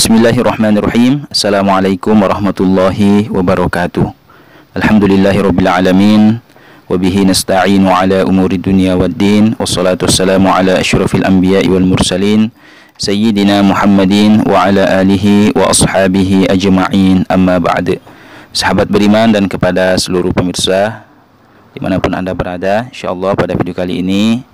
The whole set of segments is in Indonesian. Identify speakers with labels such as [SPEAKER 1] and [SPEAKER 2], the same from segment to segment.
[SPEAKER 1] Bismillahirrahmanirrahim. Assalamualaikum warahmatullahi wabarakatuh. Alhamdulillahirabbil alamin wa bihi nasta'inu ala umuri dunya waddin. Wassalatu wassalamu ala asyrafil anbiya'i wal mursalin sayyidina Muhammadin wa ala alihi wa ashabihi ajma'in. Amma ba'd. Sahabat beriman dan kepada seluruh pemirsa dimanapun Anda berada, insyaallah pada video kali ini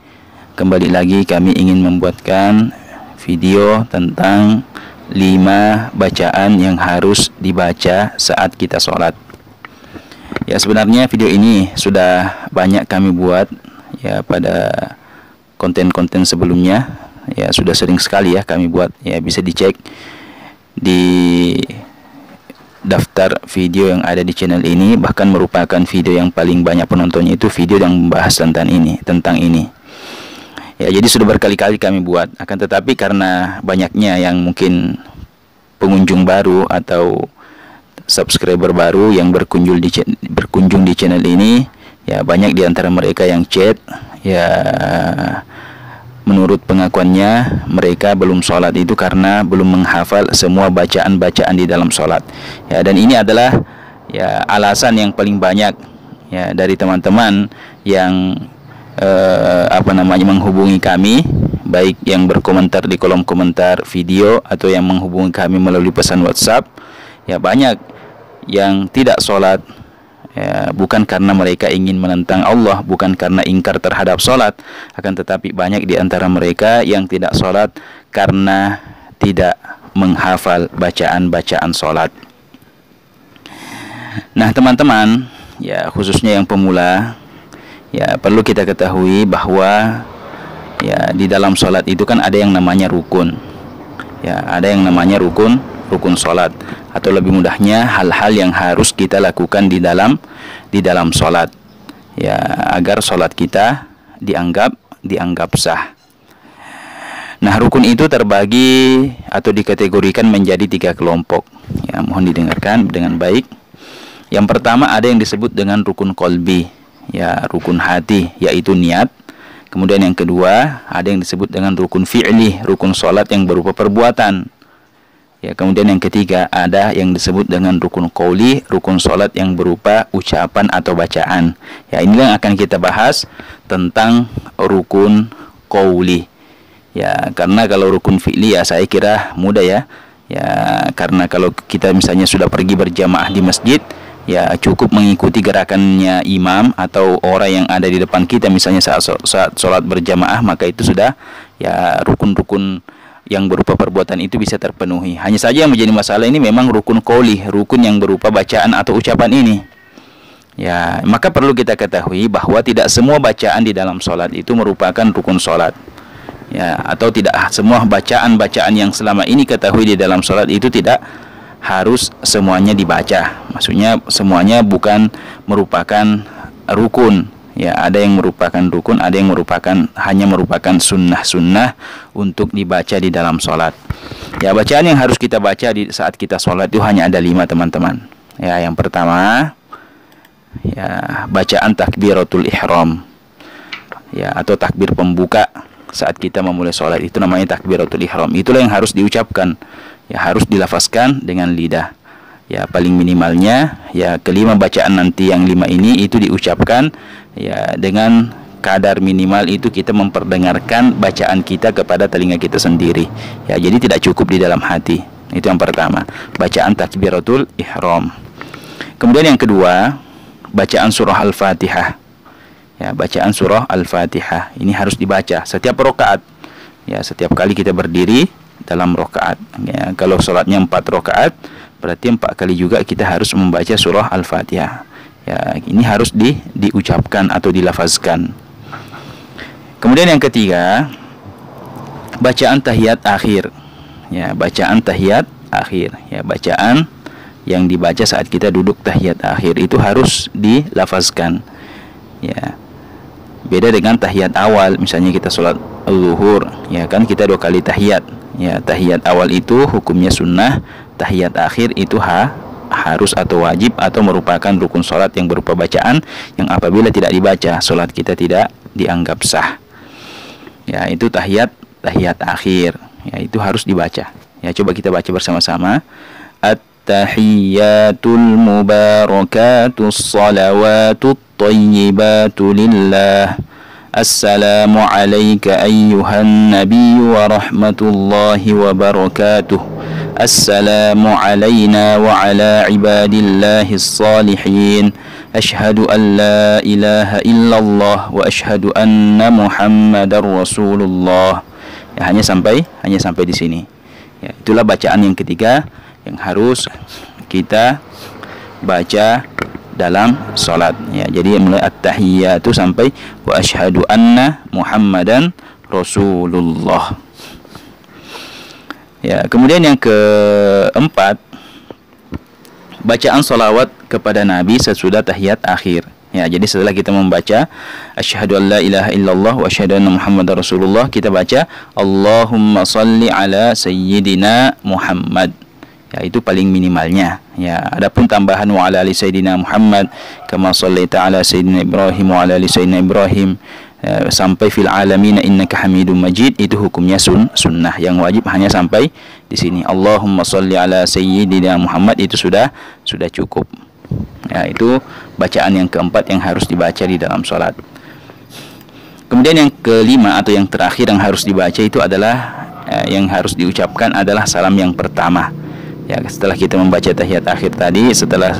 [SPEAKER 1] kembali lagi kami ingin membuatkan video tentang 5 bacaan yang harus dibaca saat kita sholat. Ya, sebenarnya video ini sudah banyak kami buat ya pada konten-konten sebelumnya. Ya, sudah sering sekali ya kami buat. Ya, bisa dicek di daftar video yang ada di channel ini, bahkan merupakan video yang paling banyak penontonnya itu video yang membahas tentang ini. Ya, jadi sudah berkali-kali kami buat, akan tetapi karena banyaknya yang mungkin pengunjung baru atau subscriber baru yang berkunjung di channel ini, ya banyak di antara mereka yang chat, ya menurut pengakuannya mereka belum sholat itu karena belum menghafal semua bacaan-bacaan di dalam sholat. Ya, dan ini adalah ya alasan yang paling banyak ya dari teman-teman yang menghubungi kami, baik yang berkomentar di kolom komentar video atau yang menghubungi kami melalui pesan WhatsApp. Ya, banyak yang tidak sholat ya, bukan karena mereka ingin menentang Allah, bukan karena ingkar terhadap sholat, akan tetapi banyak di antara mereka yang tidak sholat karena tidak menghafal bacaan-bacaan sholat. Nah teman-teman, ya khususnya yang pemula, ya perlu kita ketahui bahwa ya di dalam sholat itu kan ada yang namanya rukun. Ya, ada yang namanya rukun sholat, atau lebih mudahnya hal-hal yang harus kita lakukan di dalam sholat ya agar sholat kita dianggap sah. Nah, rukun itu terbagi atau dikategorikan menjadi 3 kelompok. Ya, mohon didengarkan dengan baik. Yang pertama ada yang disebut dengan rukun qalbi, ya rukun hati, yaitu niat. Kemudian yang kedua ada yang disebut dengan rukun fi'li, rukun sholat yang berupa perbuatan. Ya, kemudian yang ketiga ada yang disebut dengan rukun qauli, rukun sholat yang berupa ucapan atau bacaan. Ya, inilah yang akan kita bahas tentang rukun qauli. Ya, karena kalau rukun fi'li ya saya kira mudah ya. Ya, karena kalau kita misalnya sudah pergi berjamaah di masjid, ya cukup mengikuti gerakannya imam atau orang yang ada di depan kita misalnya saat sholat berjamaah, maka itu sudah ya rukun-rukun yang berupa perbuatan itu bisa terpenuhi. Hanya saja yang menjadi masalah ini memang rukun qauli, rukun yang berupa bacaan atau ucapan ini. Ya, maka perlu kita ketahui bahwa tidak semua bacaan di dalam sholat itu merupakan rukun sholat. Ya, atau tidak semua bacaan-bacaan yang selama ini ketahui di dalam sholat itu tidak harus semuanya dibaca. Maksudnya semuanya bukan merupakan rukun. Ya, ada yang merupakan rukun, ada yang hanya merupakan sunnah-sunnah untuk dibaca di dalam sholat. Ya, bacaan yang harus kita baca di saat kita sholat itu hanya ada 5 teman-teman. Ya, yang pertama ya bacaan takbiratul ihram. Ya, atau takbir pembuka saat kita memulai sholat itu namanya takbiratul ihram. Itulah yang harus diucapkan. Ya, harus dilafazkan dengan lidah. Ya, paling minimalnya ya kelima bacaan nanti yang 5 ini itu diucapkan ya dengan kadar minimal itu kita memperdengarkan bacaan kita kepada telinga kita sendiri. Ya, jadi tidak cukup di dalam hati. Itu yang pertama, bacaan takbiratul ihram. Kemudian yang kedua, bacaan surah Al-Fatihah. Ya, bacaan surah Al-Fatihah ini harus dibaca setiap rakaat. Ya, setiap kali kita berdiri dalam rakaat. Ya, kalau sholatnya 4 rakaat, berarti 4 kali juga kita harus membaca surah Al-Fatihah. Ya, ini harus diucapkan atau dilafazkan. Kemudian yang ketiga, bacaan tahiyat akhir. Ya, bacaan tahiyat akhir. Ya, bacaan yang dibaca saat kita duduk tahiyat akhir itu harus dilafazkan. Ya, beda dengan tahiyat awal. Misalnya kita sholat zuhur, ya kan kita 2 kali tahiyat. Ya, tahiyat awal itu hukumnya sunnah, tahiyat akhir itu harus atau wajib atau merupakan rukun sholat yang berupa bacaan yang apabila tidak dibaca sholat kita tidak dianggap sah. Ya, itu tahiyat akhir. Ya, itu harus dibaca. Ya, coba kita baca bersama-sama. At-tahiyyatul mubarakatus salawatut thayyibatu lillah. Assalamu alayka ayyuhan nabiyyu wa rahmatullahi wa barakatuh. Assalamu alayna wa ala ibadillahis salihin. Ashhadu an la ilaha illallah wa ashhadu anna Muhammadar Rasulullah. Ya, hanya sampai di sini. Ya, itulah bacaan yang ketiga yang harus kita baca dalam salat. Ya, jadi mulai at-tahiyyatu sampai wa ashhadu anna Muhammadan Rasulullah. Ya, kemudian yang keempat, bacaan salawat kepada Nabi sesudah tahiyat akhir. Ya, jadi setelah kita membaca asyhadu an la ilaha illallah wa asyhadu anna Muhammadar Rasulullah, kita baca Allahumma shalli ala sayyidina Muhammad. Ya, itu paling minimalnya. Ya, adapun tambahan wa ala ali sayyidina Muhammad kama shallaita ala sayyidina Ibrahim wa ala ali sayyidina Ibrahim sampai fil alamin innaka Hamidum Majid, itu hukumnya sunnah. Yang wajib hanya sampai di sini. Allahumma shalli ala sayyidina Muhammad, itu sudah cukup. Ya, itu bacaan yang keempat yang harus dibaca di dalam sholat. Kemudian yang kelima atau yang terakhir yang harus dibaca itu adalah yang harus diucapkan adalah salam yang pertama. Ya, setelah kita membaca tahiyat akhir tadi, setelah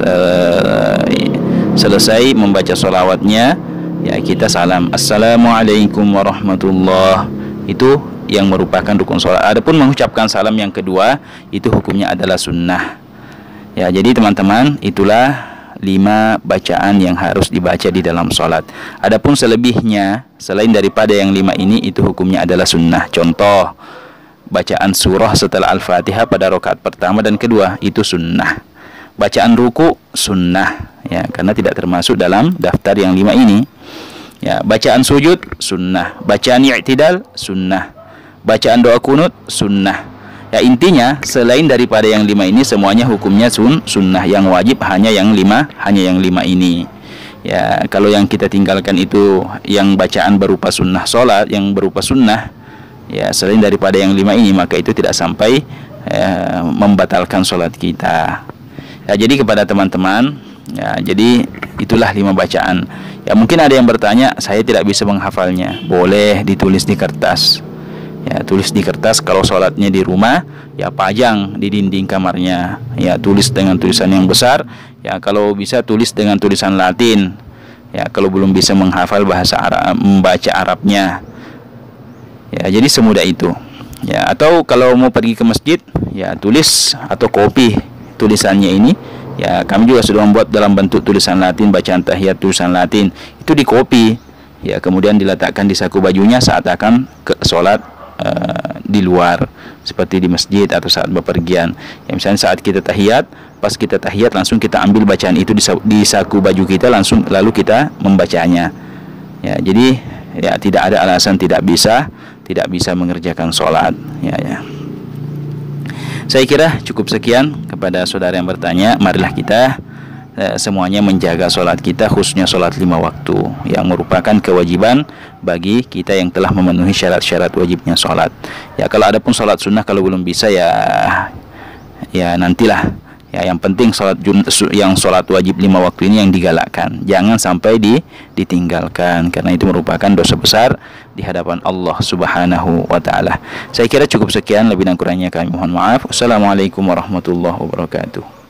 [SPEAKER 1] selesai membaca sholawatnya, ya kita salam Assalamualaikum warahmatullah. Itu yang merupakan rukun sholat. Adapun mengucapkan salam yang kedua, itu hukumnya adalah sunnah. Ya, jadi teman-teman, itulah 5 bacaan yang harus dibaca di dalam sholat. Adapun selebihnya, selain daripada yang 5 ini, itu hukumnya adalah sunnah. Contoh, bacaan surah setelah Al-Fatihah pada rakaat pertama dan kedua, itu sunnah. Bacaan ruku, sunnah. Ya, karena tidak termasuk dalam daftar yang 5 ini. Ya, bacaan sujud, sunnah. Bacaan i'tidal, sunnah. Bacaan doa kunut, sunnah. Ya, intinya selain daripada yang 5 ini semuanya hukumnya sunnah. Yang wajib hanya yang 5 ini. Ya, kalau yang kita tinggalkan itu yang bacaan berupa sunnah sholat, yang berupa sunnah, ya selain daripada yang 5 ini, maka itu tidak sampai membatalkan sholat kita. Ya, jadi kepada teman-teman, ya, jadi itulah 5 bacaan. Ya, mungkin ada yang bertanya, saya tidak bisa menghafalnya. Boleh ditulis di kertas. Ya, tulis di kertas. Kalau sholatnya di rumah, ya pajang di dinding kamarnya. Ya, tulis dengan tulisan yang besar. Ya, kalau bisa tulis dengan tulisan Latin. Ya, kalau belum bisa menghafal bahasa Arab, membaca Arabnya. Ya, jadi semudah itu. Ya, atau kalau mau pergi ke masjid, ya tulis atau copy tulisannya ini. Ya, kami juga sudah membuat dalam bentuk tulisan Latin, bacaan tahiyat tulisan Latin. Itu di copy. Ya, kemudian diletakkan di saku bajunya saat akan ke sholat di luar, seperti di masjid atau saat bepergian. Ya, misalnya saat kita tahiyat, pas kita tahiyat langsung kita ambil bacaan itu di saku baju kita, lalu kita membacanya. Ya, jadi ya tidak ada alasan tidak bisa mengerjakan sholat. Ya. Saya kira cukup sekian kepada saudara yang bertanya. Marilah kita semuanya menjaga sholat kita, khususnya sholat 5 waktu yang merupakan kewajiban bagi kita yang telah memenuhi syarat-syarat wajibnya sholat. Ya, kalau ada pun sholat sunnah kalau belum bisa, ya nantilah. Ya, yang penting yang sholat wajib 5 waktu ini yang digalakkan, jangan sampai ditinggalkan, karena itu merupakan dosa besar di hadapan Allah Subhanahu wa Ta'ala. Saya kira cukup sekian, lebih dan kurangnya kami mohon maaf. Wassalamualaikum warahmatullahi wabarakatuh.